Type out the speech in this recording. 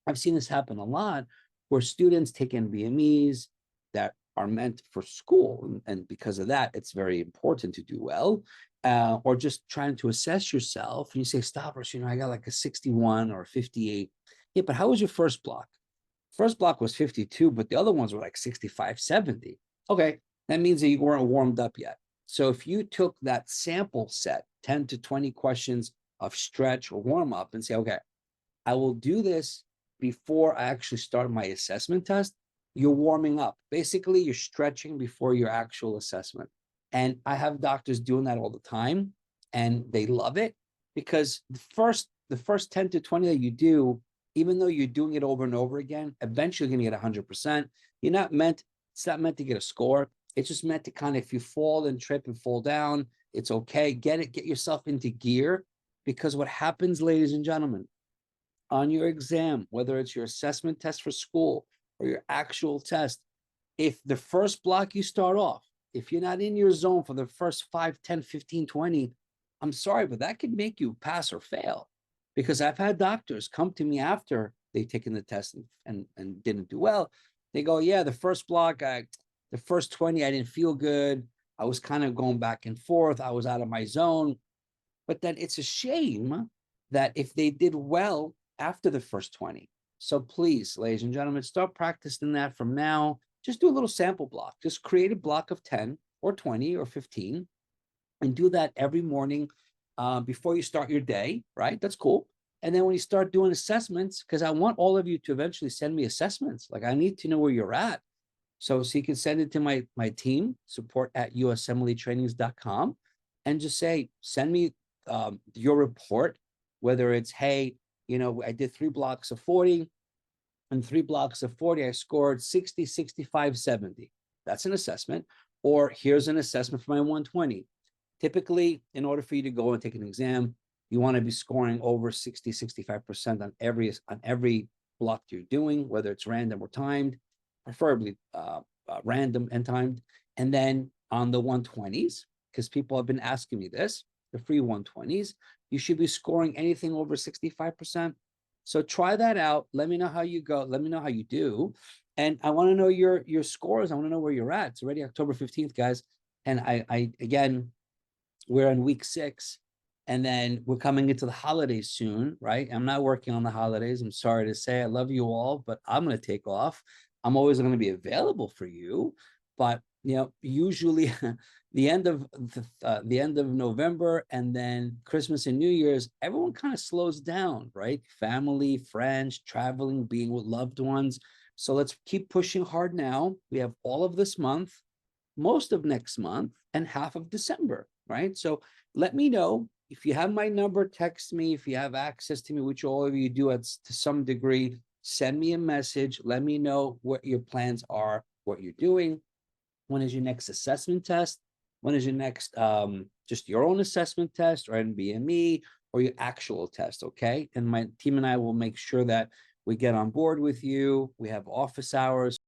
I've seen this happen a lot where students take NBMEs that are meant for school. And because of that, it's very important to do well. Or just trying to assess yourself. And you say, Stavros, I got like a 61 or a 58. Yeah, but how was your first block? First block was 52, but the other ones were like 65, 70. Okay, that means that you weren't warmed up yet. So if you took that sample set, 10 to 20 questions of stretch or warm up and say, okay, I will do this before I actually start my assessment test, you're warming up. Basically, you're stretching before your actual assessment. And I have doctors doing that all the time, and they love it because the first 10 to 20 that you do, even though you're doing it over and over again, eventually you're going to get 100%. It's not meant to get a score. It's just meant to kind of, if you fall and trip and fall down, it's okay. Get yourself into gear, because what happens, ladies and gentlemen, on your exam, whether it's your assessment test for school or your actual test, if the first block you start off, if you're not in your zone for the first 5, 10, 15, 20, I'm sorry, but that could make you pass or fail. Because I've had doctors come to me after they've taken the test and didn't do well. They go, yeah, the first block, the first 20, I didn't feel good. I was kind of going back and forth. I was out of my zone. But then it's a shame that if they did well after the first 20. So please, ladies and gentlemen, start practicing that from now. Just do a little sample block. Just create a block of 10 or 20 or 15 and do that every morning before you start your day, right? That's cool. And then when you start doing assessments, because I want all of you to eventually send me assessments. Like, I need to know where you're at. So you can send it to my team, support@USMLEtrainings.com, and just say, send me your report, whether it's, hey, I did 3 blocks of 40, and 3 blocks of 40, I scored 60, 65, 70. That's an assessment. Or here's an assessment for my 120. Typically, in order for you to go and take an exam, you want to be scoring over 60, 65% on every block you're doing, whether it's random or timed, preferably random and timed. And then on the 120s, because people have been asking me this, the free 120s, you should be scoring anything over 65%. So try that out. Let me know how you go. Let me know how you do. And I want to know your scores. I want to know where you're at. It's already October 15th, guys. And I again, we're in week 6. And then we're coming into the holidays soon, right? I'm not working on the holidays. I'm sorry to say. I love you all, but I'm going to take off. I'm always going to be available for you. But, usually the end of November and then Christmas and New Year's, everyone kind of slows down, right? Family, friends, traveling, being with loved ones. So let's keep pushing hard now. We have all of this month, most of next month, and half of December, right? So let me know. If you have my number, text me. If you have access to me, which all of you do to some degree, send me a message. Let me know what your plans are, what you're doing. When is your next assessment test? When is your next just your own assessment test or NBME or your actual test, okay? And my team and I will make sure that we get on board with you. We have office hours.